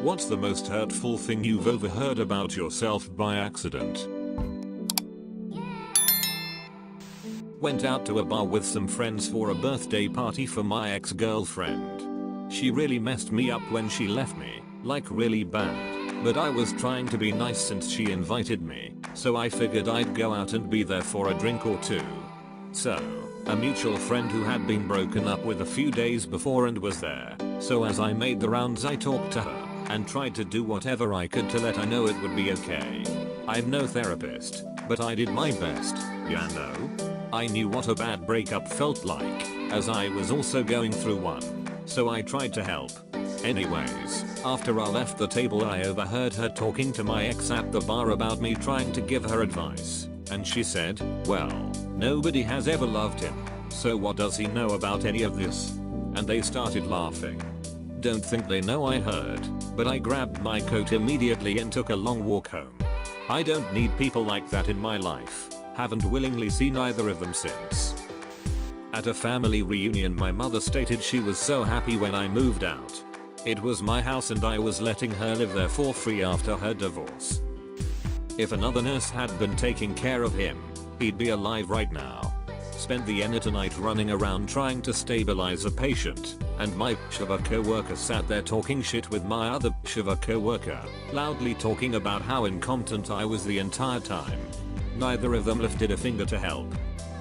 What's the most hurtful thing you've overheard about yourself by accident? Went out to a bar with some friends for a birthday party for my ex-girlfriend. She really messed me up when she left me, like really bad. But I was trying to be nice since she invited me, so I figured I'd go out and be there for a drink or two. So, a mutual friend who had been broken up with a few days before and was there, so as I made the rounds I talked to her and tried to do whatever I could to let her know it would be okay. I'm no therapist, but I did my best, you know? I knew what a bad breakup felt like, as I was also going through one, so I tried to help. Anyways, after I left the table I overheard her talking to my ex at the bar about me trying to give her advice, and she said, well, nobody has ever loved him, so what does he know about any of this? And they started laughing. Don't think they know I heard, but I grabbed my coat immediately and took a long walk home. I don't need people like that in my life. Haven't willingly seen either of them since. At a family reunion my mother stated she was so happy when I moved out. It was my house and I was letting her live there for free after her divorce. If another nurse had been taking care of him, he'd be alive right now. Spent the entire night running around trying to stabilize a patient, and my shiva co-worker sat there talking shit with my other shiva co-worker, loudly talking about how incompetent I was the entire time. Neither of them lifted a finger to help.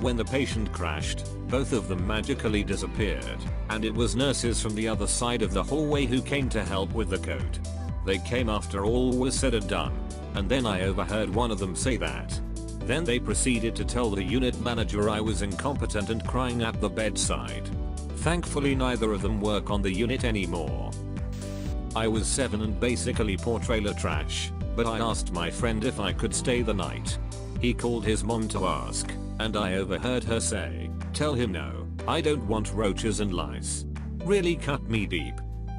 When the patient crashed, both of them magically disappeared, and it was nurses from the other side of the hallway who came to help with the code. They came after all was said and done, and then I overheard one of them say that. Then they proceeded to tell the unit manager I was incompetent and crying at the bedside. Thankfully neither of them work on the unit anymore. I was 7 and basically poor trailer trash, but I asked my friend if I could stay the night. He called his mom to ask, and I overheard her say, tell him no, I don't want roaches and lice. Really cut me deep.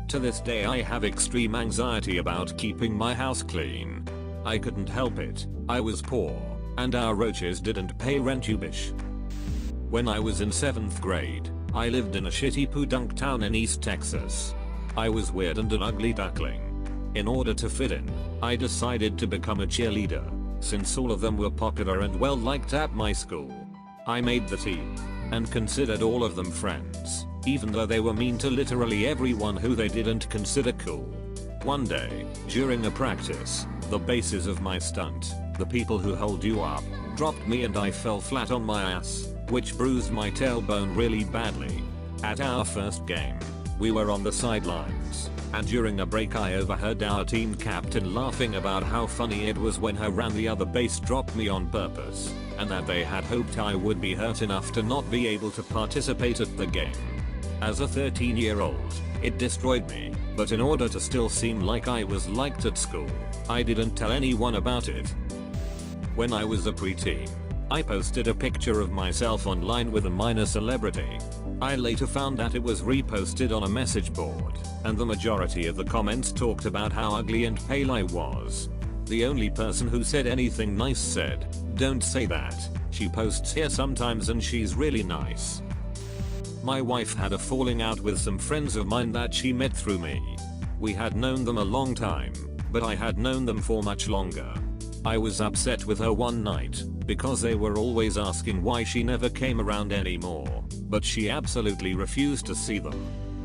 To this day I have extreme anxiety about keeping my house clean. I couldn't help it, I was poor, and our roaches didn't pay rent ubish. When I was in 7th grade, I lived in a shitty podunk town in East Texas. I was weird and an ugly duckling. In order to fit in, I decided to become a cheerleader, since all of them were popular and well liked at my school. I made the team, and considered all of them friends, even though they were mean to literally everyone who they didn't consider cool. One day, during a practice, the bases of my stunt, the people who hold you up, dropped me and I fell flat on my ass, which bruised my tailbone really badly. At our first game, we were on the sidelines, and during a break I overheard our team captain laughing about how funny it was when her and the other base dropped me on purpose, and that they had hoped I would be hurt enough to not be able to participate at the game. As a 13-year-old, it destroyed me, but in order to still seem like I was liked at school, I didn't tell anyone about it. When I was a preteen, I posted a picture of myself online with a minor celebrity. I later found that it was reposted on a message board, and the majority of the comments talked about how ugly and pale I was. The only person who said anything nice said, "Don't say that, she posts here sometimes and she's really nice." My wife had a falling out with some friends of mine that she met through me. We had known them a long time, but I had known them for much longer. I was upset with her one night, because they were always asking why she never came around anymore, but she absolutely refused to see them.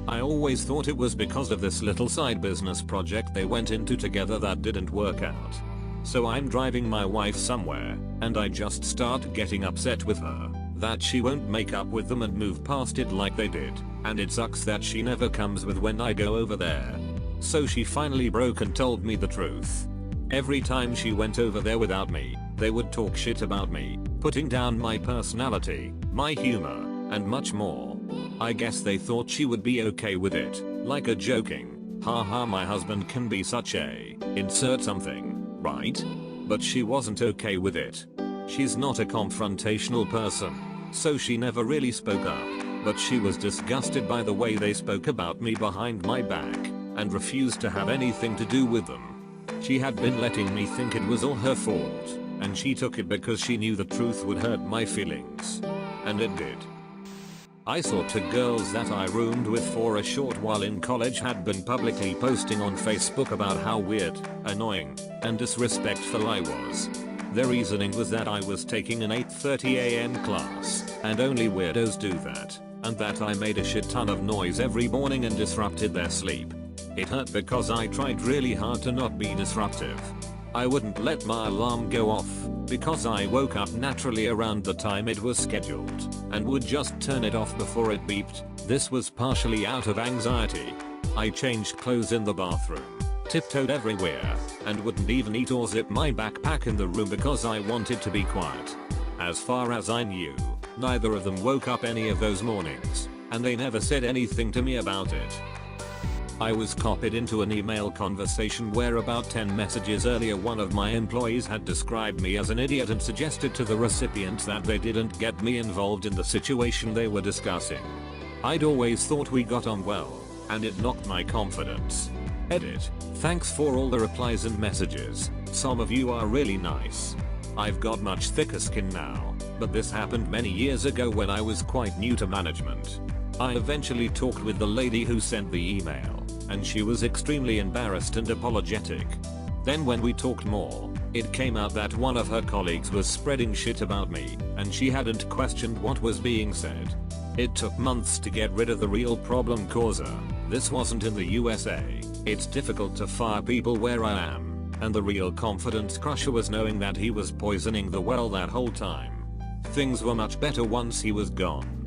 I always thought it was because of this little side business project they went into together that didn't work out. So I'm driving my wife somewhere, and I just start getting upset with her, that she won't make up with them and move past it like they did, and it sucks that she never comes with when I go over there. So she finally broke and told me the truth. Every time she went over there without me, they would talk shit about me, putting down my personality, my humor, and much more. I guess they thought she would be okay with it, like a joking, haha my husband can be such a, insert something, right? But she wasn't okay with it. She's not a confrontational person, so she never really spoke up, but she was disgusted by the way they spoke about me behind my back, and refused to have anything to do with them. She had been letting me think it was all her fault, and she took it because she knew the truth would hurt my feelings. And it did. I saw two girls that I roomed with for a short while in college had been publicly posting on Facebook about how weird, annoying, and disrespectful I was. Their reasoning was that I was taking an 8:30 AM class, and only weirdos do that, and that I made a shit ton of noise every morning and disrupted their sleep. It hurt because I tried really hard to not be disruptive. I wouldn't let my alarm go off, because I woke up naturally around the time it was scheduled, and would just turn it off before it beeped. This was partially out of anxiety. I changed clothes in the bathroom, tiptoed everywhere, and wouldn't even eat or zip my backpack in the room because I wanted to be quiet. As far as I knew, neither of them woke up any of those mornings, and they never said anything to me about it. I was copied into an email conversation where about 10 messages earlier one of my employees had described me as an idiot and suggested to the recipient that they didn't get me involved in the situation they were discussing. I'd always thought we got on well, and it knocked my confidence. Edit. Thanks for all the replies and messages. Some of you are really nice. I've got much thicker skin now, but this happened many years ago when I was quite new to management. I eventually talked with the lady who sent the email, and she was extremely embarrassed and apologetic. Then when we talked more, it came out that one of her colleagues was spreading shit about me, and she hadn't questioned what was being said. It took months to get rid of the real problem causer. This wasn't in the USA. It's difficult to fire people where I am, and the real confidence crusher was knowing that he was poisoning the well that whole time. Things were much better once he was gone.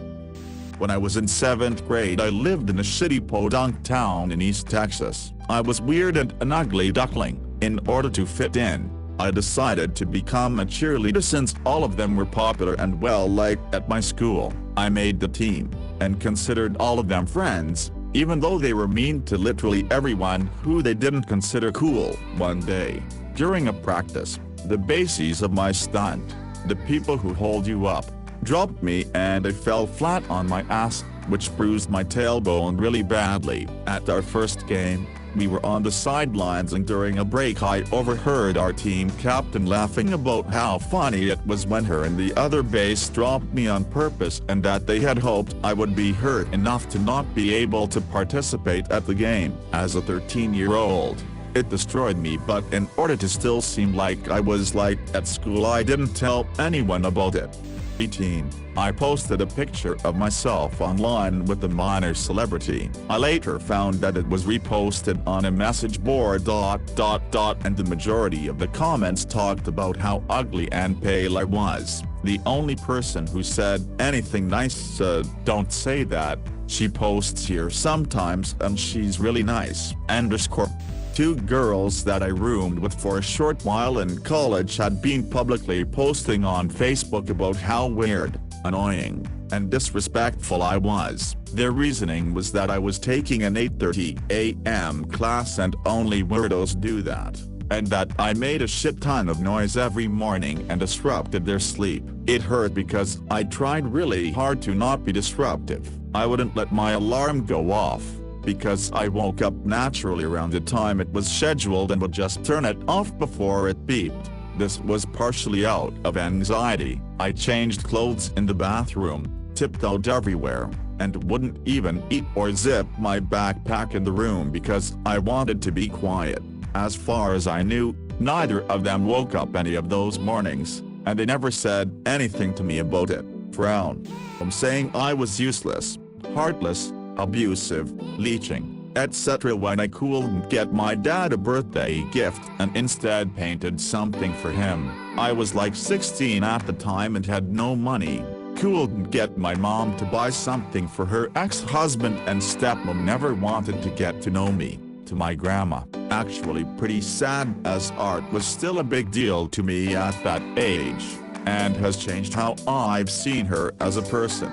When I was in 7th grade I lived in a shitty podunk town in East Texas. I was weird and an ugly duckling. In order to fit in, I decided to become a cheerleader since all of them were popular and well liked at my school. I made the team, and considered all of them friends, even though they were mean to literally everyone who they didn't consider cool. One day, during a practice, the bases of my stunt, the people who hold you up, dropped me and I fell flat on my ass, which bruised my tailbone really badly. At our first game, we were on the sidelines and during a break I overheard our team captain laughing about how funny it was when her and the other base dropped me on purpose and that they had hoped I would be hurt enough to not be able to participate at the game. As a 13-year-old, it destroyed me, but in order to still seem like I was liked at school I didn't tell anyone about it. 18. I posted a picture of myself online with a minor celebrity. I later found that it was reposted on a message board ... and the majority of the comments talked about how ugly and pale I was. The only person who said anything nice said, "Don't say that, she posts here sometimes and she's really nice." _ Two girls that I roomed with for a short while in college had been publicly posting on Facebook about how weird, annoying, and disrespectful I was. Their reasoning was that I was taking an 8:30 AM class and only weirdos do that, and that I made a shit ton of noise every morning and disrupted their sleep. It hurt because I tried really hard to not be disruptive. I wouldn't let my alarm go off, because I woke up naturally around the time it was scheduled and would just turn it off before it beeped. This was partially out of anxiety. I changed clothes in the bathroom, tiptoed everywhere, and wouldn't even eat or zip my backpack in the room because I wanted to be quiet. As far as I knew, neither of them woke up any of those mornings, and they never said anything to me about it. Frown. I'm saying I was useless, heartless, abusive, leeching, etc. when I couldn't get my dad a birthday gift and instead painted something for him. I was like 16 at the time and had no money. Couldn't get my mom to buy something for her ex-husband and stepmom never wanted to get to know me. To my grandma, actually pretty sad as art was still a big deal to me at that age, and has changed how I've seen her as a person.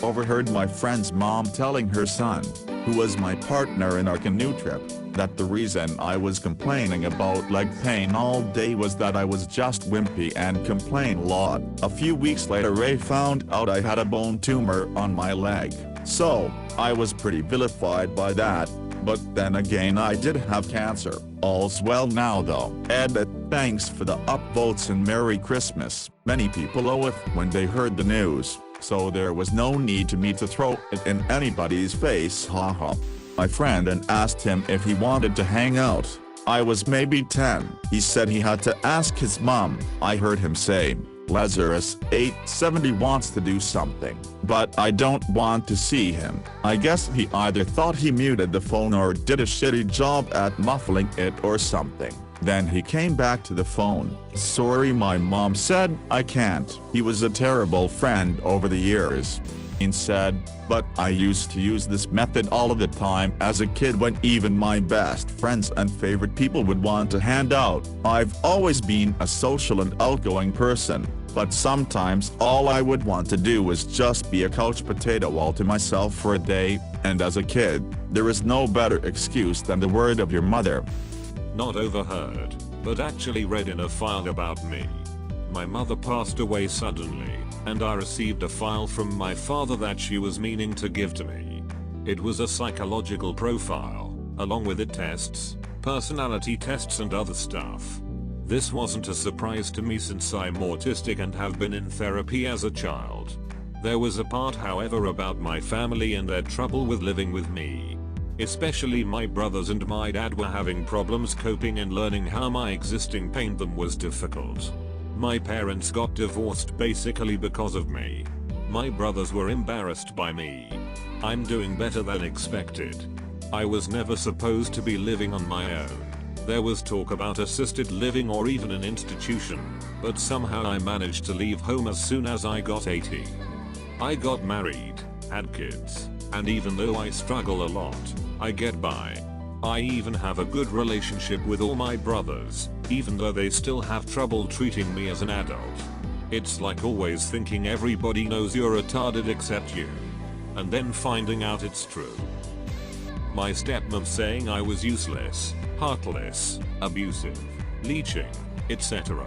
Overheard my friend's mom telling her son, who was my partner in our canoe trip, that the reason I was complaining about leg pain all day was that I was just wimpy and complained a lot. A few weeks later Ray found out I had a bone tumor on my leg, so I was pretty vilified by that, but then again I did have cancer. All's well now though. Edit. Thanks for the upvotes and Merry Christmas. Many people owe it when they heard the news. so there was no need to me to throw it in anybody's face, haha. My friend and asked him if he wanted to hang out. I was maybe 10. He said he had to ask his mom. I heard him say, Lazarus 870 wants to do something, but I don't want to see him. I guess he either thought he muted the phone or did a shitty job at muffling it or something. Then he came back to the phone. Sorry, my mom said I can't. He was a terrible friend over the years. He said, but I used to use this method all of the time as a kid when even my best friends and favorite people would want to hand out. I've always been a social and outgoing person, but sometimes all I would want to do was just be a couch potato all to myself for a day, and as a kid, there is no better excuse than the word of your mother. Not overheard, but actually read in a file about me. My mother passed away suddenly, and I received a file from my father that she was meaning to give to me. It was a psychological profile, along with it tests, personality tests and other stuff. This wasn't a surprise to me since I'm autistic and have been in therapy as a child. There was a part however about my family and their trouble with living with me. Especially my brothers and my dad were having problems coping and learning how my existing pained them was difficult. My parents got divorced basically because of me. My brothers were embarrassed by me. I'm doing better than expected. I was never supposed to be living on my own. There was talk about assisted living or even an institution, but somehow I managed to leave home as soon as I got 18. I got married, had kids, and even though I struggle a lot, I get by. I even have a good relationship with all my brothers, even though they still have trouble treating me as an adult. It's like always thinking everybody knows you're retarded except you. And then finding out it's true. My stepmom saying I was useless, heartless, abusive, leeching, etc.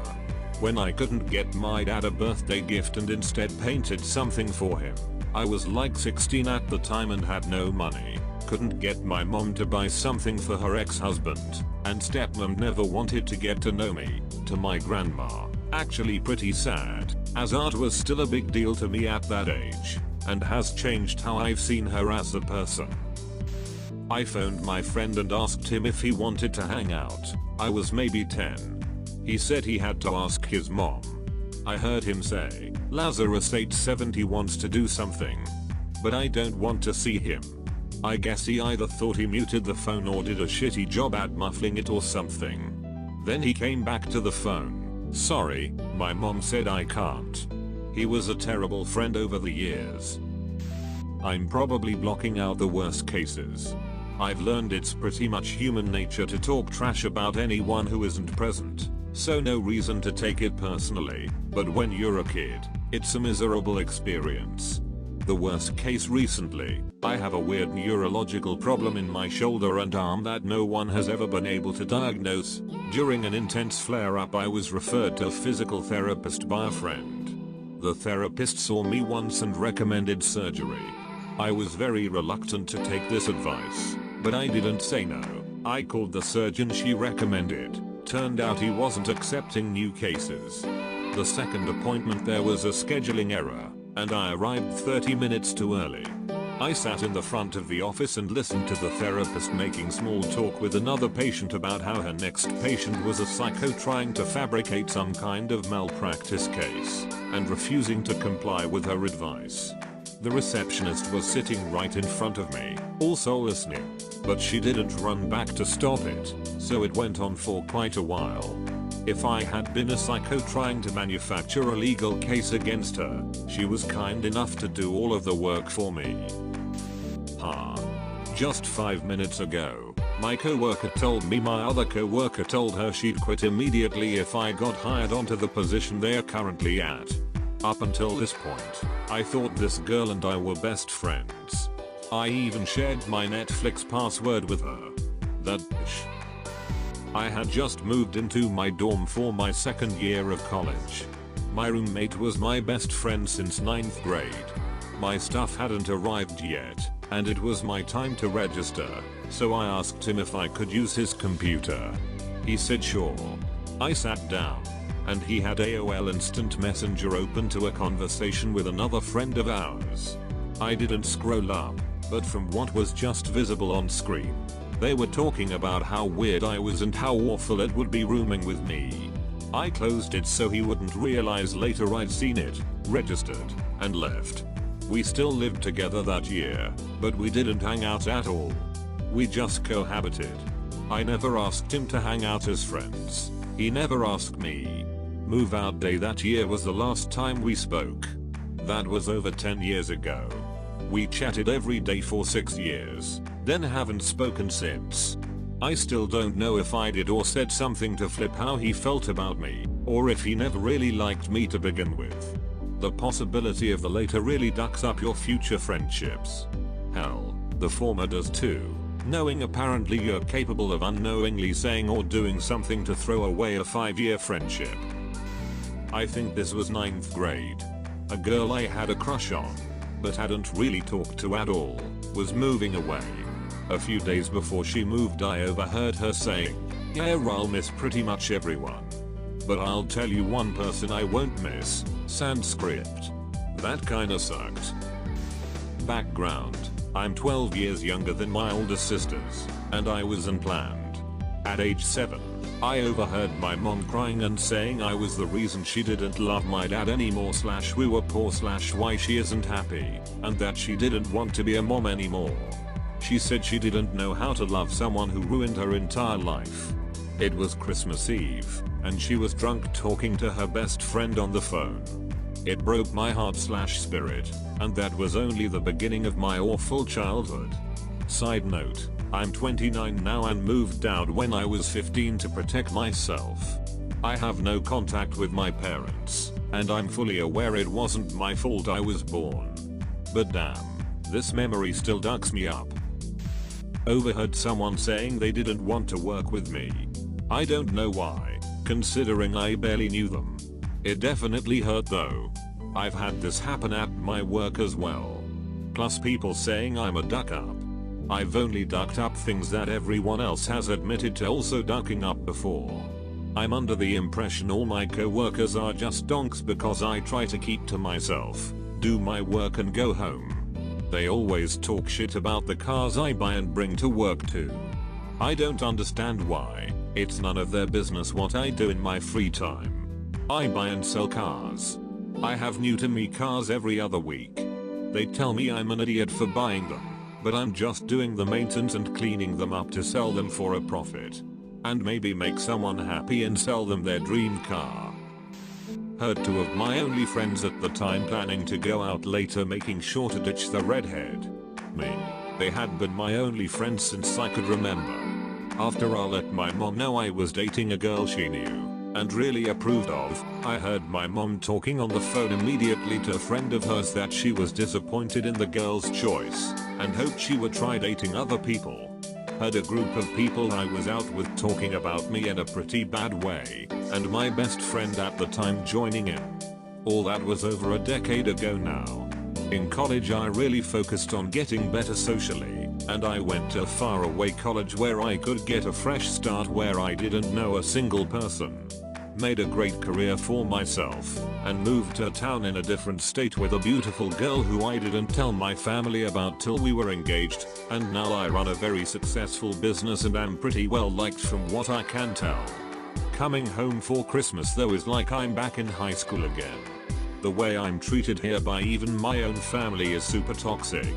When I couldn't get my dad a birthday gift and instead painted something for him. I was like 16 at the time and had no money. Couldn't get my mom to buy something for her ex-husband, and stepmom never wanted to get to know me, to my grandma. Actually pretty sad, as art was still a big deal to me at that age, and has changed how I've seen her as a person. I phoned my friend and asked him if he wanted to hang out. I was maybe 10. He said he had to ask his mom. I heard him say, Lazarus 870 wants to do something. But I don't want to see him. I guess he either thought he muted the phone or did a shitty job at muffling it or something. Then he came back to the phone. Sorry, my mom said I can't. He was a terrible friend over the years. I'm probably blocking out the worst cases. I've learned it's pretty much human nature to talk trash about anyone who isn't present, so no reason to take it personally, but when you're a kid, it's a miserable experience. The worst case recently, I have a weird neurological problem in my shoulder and arm that no one has ever been able to diagnose. During an intense flare-up I was referred to a physical therapist by a friend. The therapist saw me once and recommended surgery. I was very reluctant to take this advice, but I didn't say no. I called the surgeon she recommended. Turned out he wasn't accepting new cases. The second appointment there was a scheduling error, and I arrived 30 minutes too early. I sat in the front of the office and listened to the therapist making small talk with another patient about how her next patient was a psycho trying to fabricate some kind of malpractice case, and refusing to comply with her advice. The receptionist was sitting right in front of me, also listening, but she didn't run back to stop it, so it went on for quite a while. If I had been a psycho trying to manufacture a legal case against her, she was kind enough to do all of the work for me. Just 5 minutes ago, my coworker told me my other coworker told her she'd quit immediately if I got hired onto the position they're currently at. Up until this point, I thought this girl and I were best friends. I even shared my Netflix password with her. That bitch. I had just moved into my dorm for my second year of college. My roommate was my best friend since 9th grade. My stuff hadn't arrived yet, and it was my time to register, so I asked him if I could use his computer. He said sure. I sat down. and he had AOL Instant Messenger open to a conversation with another friend of ours. I didn't scroll up, but from what was just visible on screen, they were talking about how weird I was and how awful it would be rooming with me. I closed it so he wouldn't realize later I'd seen it, registered, and left. We still lived together that year, but we didn't hang out at all. We just cohabited. I never asked him to hang out as friends. He never asked me. Move out day that year was the last time we spoke. That was over 10 years ago. We chatted every day for 6 years, then haven't spoken since. I still don't know if I did or said something to flip how he felt about me, or if he never really liked me to begin with. The possibility of the later really ducks up your future friendships. Hell, the former does too, knowing apparently you're capable of unknowingly saying or doing something to throw away a 5-year friendship. I think this was 9th grade. A girl I had a crush on, but hadn't really talked to at all, was moving away. A few days before she moved I overheard her saying, "Yeah, I'll miss pretty much everyone. But I'll tell you one person I won't miss, Sanskrit." That kinda sucked. Background: I'm 12 years younger than my older sisters, and I was unplanned. At age 7, I overheard my mom crying and saying I was the reason she didn't love my dad anymore / we were poor / why she isn't happy, and that she didn't want to be a mom anymore. She said she didn't know how to love someone who ruined her entire life. It was Christmas Eve, and she was drunk talking to her best friend on the phone. It broke my heart / spirit, and that was only the beginning of my awful childhood. Side note, I'm 29 now and moved out when I was 15 to protect myself. I have no contact with my parents, and I'm fully aware it wasn't my fault I was born. But damn, this memory still ducks me up. Overheard someone saying they didn't want to work with me. I don't know why, considering I barely knew them. It definitely hurt though. I've had this happen at my work as well. Plus people saying I'm a duck up. I've only ducked up things that everyone else has admitted to also ducking up before. I'm under the impression all my co-workers are just donks because I try to keep to myself, do my work and go home. They always talk shit about the cars I buy and bring to work too. I don't understand why. It's none of their business what I do in my free time. I buy and sell cars. I have new to me cars every other week. They tell me I'm an idiot for buying them, but I'm just doing the maintenance and cleaning them up to sell them for a profit. And maybe make someone happy and sell them their dream car. Heard 2 of my only friends at the time planning to go out later making sure to ditch the redhead. Me. They had been my only friends since I could remember. After I let my mom know I was dating a girl she knew and really approved of, I heard my mom talking on the phone immediately to a friend of hers that she was disappointed in the girl's choice and hoped she would try dating other people. Heard a group of people I was out with talking about me in a pretty bad way, and my best friend at the time joining in. All that was over a decade ago now. In college I really focused on getting better socially, and I went to a faraway college where I could get a fresh start where I didn't know a single person. Made a great career for myself, and moved to a town in a different state with a beautiful girl who I didn't tell my family about till we were engaged, and now I run a very successful business and am pretty well liked from what I can tell. Coming home for Christmas though is like I'm back in high school again. The way I'm treated here by even my own family is super toxic.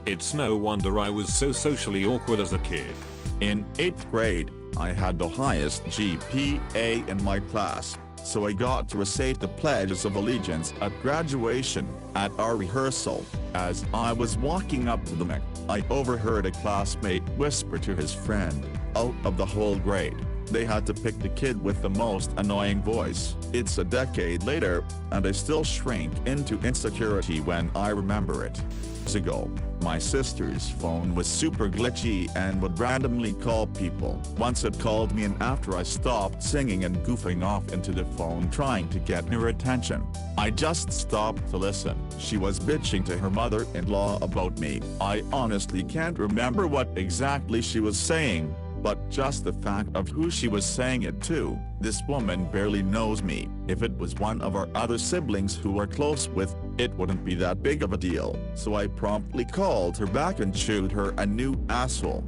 It's no wonder I was so socially awkward as a kid. In 8th grade, I had the highest GPA in my class, so I got to recite the pledges of allegiance at graduation. At our rehearsal, as I was walking up to the mic, I overheard a classmate whisper to his friend, out of the whole grade, they had to pick the kid with the most annoying voice. It's a decade later, and I still shrink into insecurity when I remember it. Years ago, my sister's phone was super glitchy and would randomly call people. Once it called me, and after I stopped singing and goofing off into the phone trying to get her attention, I just stopped to listen. She was bitching to her mother-in-law about me. I honestly can't remember what exactly she was saying, but just the fact of who she was saying it to. This woman barely knows me. If it was one of our other siblings who we're close with, it wouldn't be that big of a deal. So I promptly called her back and chewed her a new asshole.